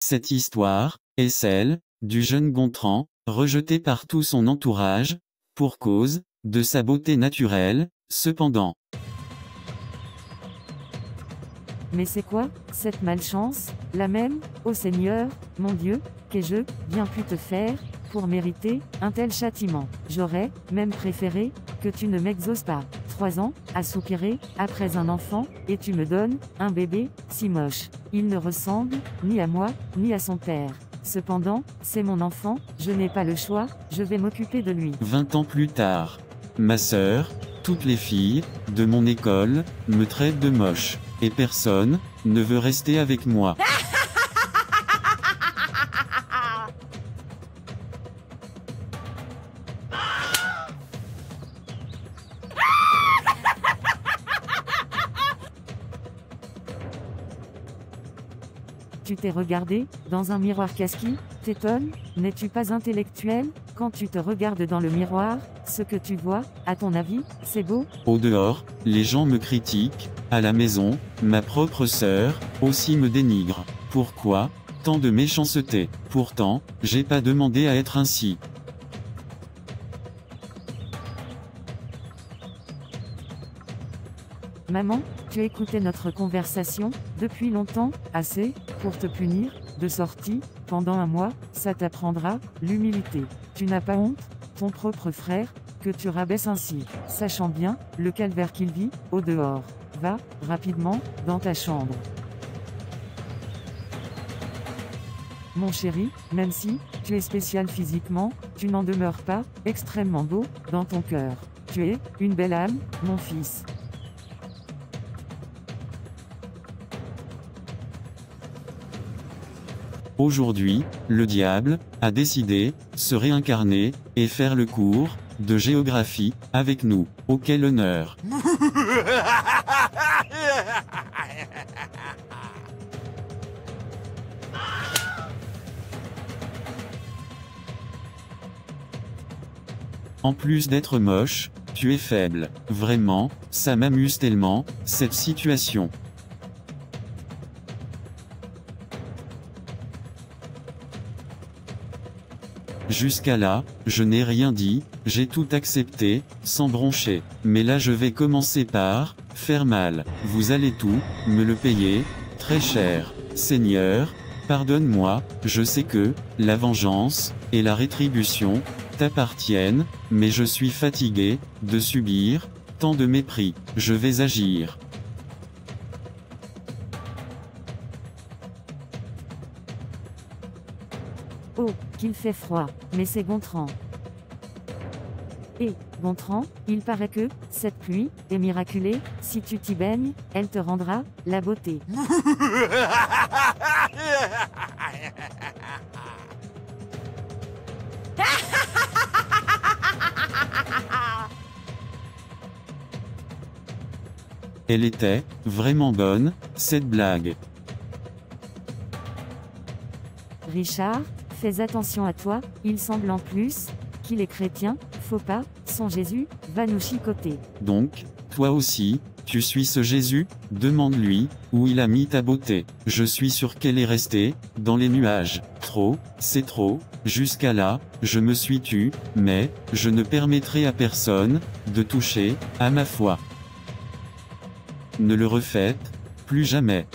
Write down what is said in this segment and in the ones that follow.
Cette histoire est celle du jeune Gontran, rejeté par tout son entourage, pour cause de sa beauté naturelle, cependant. Mais c'est quoi, cette malchance, la même, ô Seigneur, mon Dieu, qu'ai-je bien pu te faire, pour mériter un tel châtiment? J'aurais même préféré que tu ne m'exauces pas. 3 ans, à soupirer, après un enfant, et tu me donnes un bébé, si moche. Il ne ressemble ni à moi, ni à son père. Cependant, c'est mon enfant, je n'ai pas le choix, je vais m'occuper de lui. 20 ans plus tard. Ma sœur, toutes les filles de mon école me traitent de moche, et personne ne veut rester avec moi. Tu t'es regardé dans un miroir casquis, t'étonnes, n'es-tu pas intellectuel? Quand tu te regardes dans le miroir, ce que tu vois, à ton avis, c'est beau? Au dehors, les gens me critiquent, à la maison, ma propre sœur aussi me dénigre. Pourquoi tant de méchanceté? Pourtant, j'ai pas demandé à être ainsi. Maman, tu écoutais notre conversation, depuis longtemps, assez, pour te punir, de sortie, pendant un mois, ça t'apprendra, l'humilité. Tu n'as pas honte, ton propre frère, que tu rabaisses ainsi, sachant bien, le calvaire qu'il vit, au dehors. Va, rapidement, dans ta chambre. Mon chéri, même si, tu es spécial physiquement, tu n'en demeures pas, extrêmement beau, dans ton cœur. Tu es, une belle âme, mon fils. Aujourd'hui, le diable a décidé se réincarner et faire le cours de géographie avec nous. Oh, quel honneur! En plus d'être moche, tu es faible. Vraiment, ça m'amuse tellement, cette situation. Jusqu'à là, je n'ai rien dit, j'ai tout accepté, sans broncher. Mais là je vais commencer par faire mal. Vous allez tout me le payer, très cher. Seigneur, pardonne-moi, je sais que la vengeance et la rétribution t'appartiennent, mais je suis fatigué de subir tant de mépris. Je vais agir. Oh, qu'il fait froid, mais c'est Gontran. Et, Gontran, il paraît que, cette pluie, est miraculée, si tu t'y baignes, elle te rendra, la beauté. Elle était vraiment bonne, cette blague. Richard, fais attention à toi, il semble en plus qu'il est chrétien, faut pas, son Jésus va nous chicoter. Donc, toi aussi, tu suis ce Jésus? Demande-lui où il a mis ta beauté. Je suis sûr qu'elle est restée dans les nuages. Trop, c'est trop, jusqu'à là, je me suis tu, mais je ne permettrai à personne de toucher à ma foi. Ne le refaites plus jamais.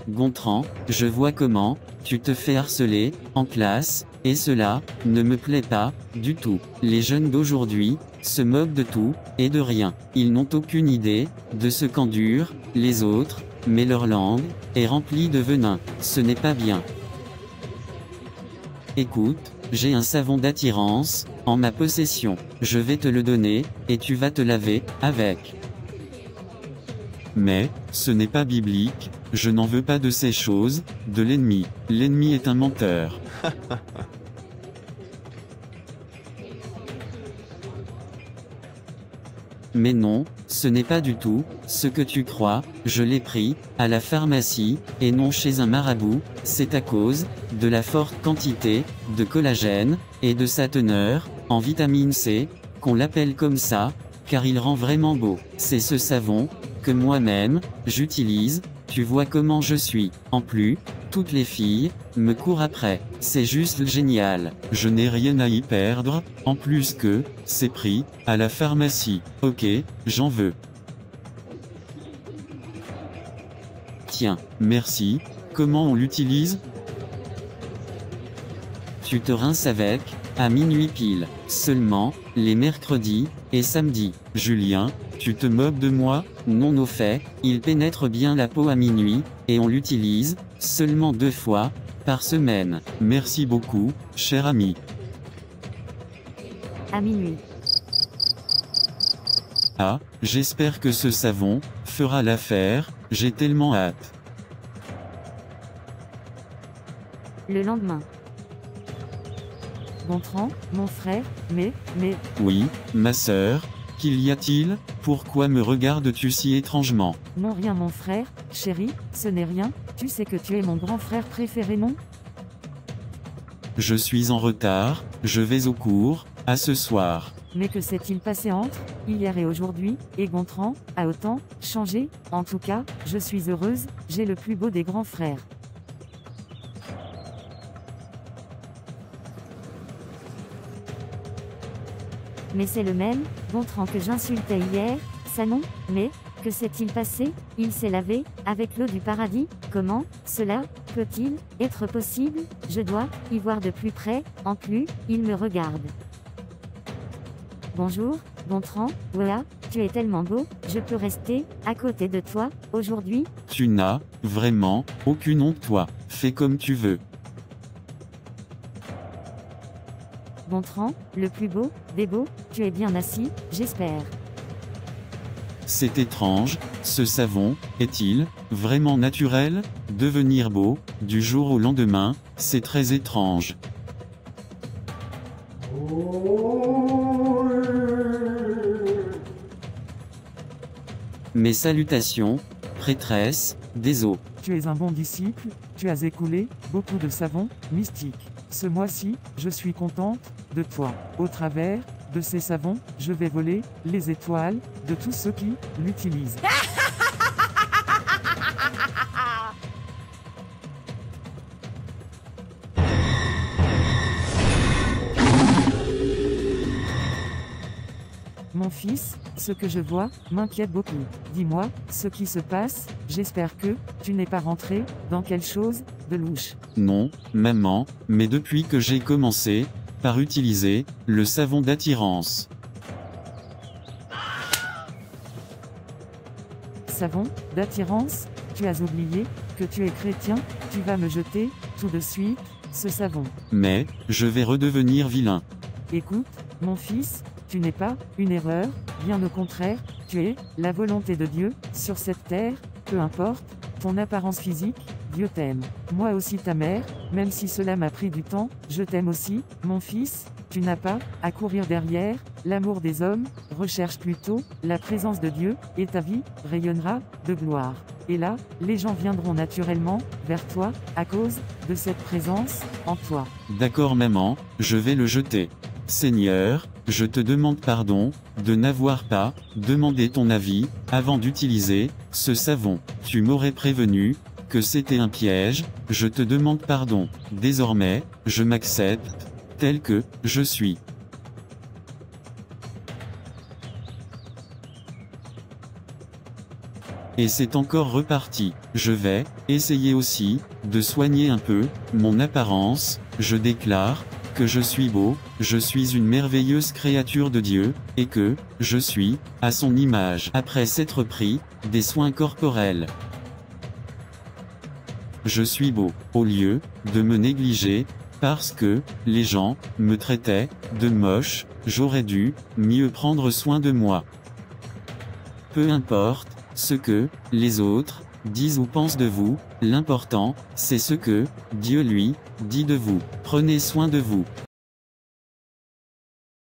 Gontran, je vois comment tu te fais harceler en classe, et cela ne me plaît pas du tout. Les jeunes d'aujourd'hui se moquent de tout et de rien. Ils n'ont aucune idée de ce qu'endurent les autres, mais leur langue est remplie de venin. Ce n'est pas bien. Écoute, j'ai un savon d'attirance en ma possession. Je vais te le donner, et tu vas te laver avec. Mais, ce n'est pas biblique, je n'en veux pas de ces choses, de l'ennemi. L'ennemi est un menteur. Mais non, ce n'est pas du tout ce que tu crois, je l'ai pris à la pharmacie, et non chez un marabout, c'est à cause de la forte quantité de collagène, et de sa teneur en vitamine C, qu'on l'appelle comme ça, car il rend vraiment beau. C'est ce savon, que moi-même, j'utilise, tu vois comment je suis. En plus, toutes les filles, me courent après. C'est juste génial. Je n'ai rien à y perdre, en plus que, c'est pris, à la pharmacie. Ok, j'en veux. Tiens, merci. Comment on l'utilise? Tu te rinces avec, à minuit pile, seulement, les mercredis, et samedis. Julien, tu te moques de moi? Non, au fait, il pénètre bien la peau à minuit, et on l'utilise, seulement 2 fois, par semaine. Merci beaucoup, cher ami. À minuit. Ah, j'espère que ce savon fera l'affaire, j'ai tellement hâte. Le lendemain. Gontran, mon frère, mais... Oui, ma sœur, qu'y a-t-il? Pourquoi me regardes-tu si étrangement? Non, rien, mon frère, chéri, ce n'est rien, tu sais que tu es mon grand frère préféré, non? Je suis en retard, je vais au cours, à ce soir. Mais que s'est-il passé entre hier et aujourd'hui, et Gontran a autant changé? En tout cas, je suis heureuse, j'ai le plus beau des grands frères. Mais c'est le même Gontran que j'insultais hier, ça non? Mais, que s'est-il passé? Il s'est lavé, avec l'eau du paradis? Comment cela peut-il être possible? Je dois y voir de plus près, en plus, il me regarde. Bonjour, Gontran, voilà, tu es tellement beau, je peux rester à côté de toi, aujourd'hui? Tu n'as, vraiment, aucune honte toi, fais comme tu veux. Gontran, le plus beau des beaux, tu es bien assis, j'espère. C'est étrange, ce savon, est-il vraiment naturel? Devenir beau, du jour au lendemain, c'est très étrange. Mes salutations, prêtresse des eaux. Tu es un bon disciple, tu as écoulé beaucoup de savons mystiques. Ce mois-ci, je suis contente de toi. Au travers de ces savons, je vais voler les étoiles de tous ceux qui l'utilisent. Mon fils, ce que je vois m'inquiète beaucoup. Dis-moi ce qui se passe, j'espère que tu n'es pas rentré dans quelque chose de louche. Non, maman, mais depuis que j'ai commencé par utiliser le savon d'attirance. Savon d'attirance? Tu as oublié que tu es chrétien? Tu vas me jeter tout de suite ce savon. Mais je vais redevenir vilain. Écoute, mon fils, tu n'es pas une erreur, bien au contraire, tu es la volonté de Dieu sur cette terre, peu importe ton apparence physique, Dieu t'aime. Moi aussi ta mère, même si cela m'a pris du temps, je t'aime aussi, mon fils, tu n'as pas à courir derrière l'amour des hommes, recherche plutôt la présence de Dieu, et ta vie rayonnera de gloire. Et là, les gens viendront naturellement vers toi, à cause de cette présence en toi. D'accord maman, je vais le jeter. Seigneur, je te demande pardon, de n'avoir pas demandé ton avis, avant d'utiliser ce savon. Tu m'aurais prévenu que c'était un piège, je te demande pardon. Désormais, je m'accepte, tel que je suis. Et c'est encore reparti. Je vais essayer aussi de soigner un peu mon apparence. Je déclare que je suis beau, je suis une merveilleuse créature de Dieu, et que je suis à son image. Après s'être pris des soins corporels, je suis beau, au lieu de me négliger, parce que les gens me traitaient de moche, j'aurais dû mieux prendre soin de moi. Peu importe ce que les autres disent ou pensent de vous, l'important, c'est ce que Dieu lui dit de vous. Prenez soin de vous.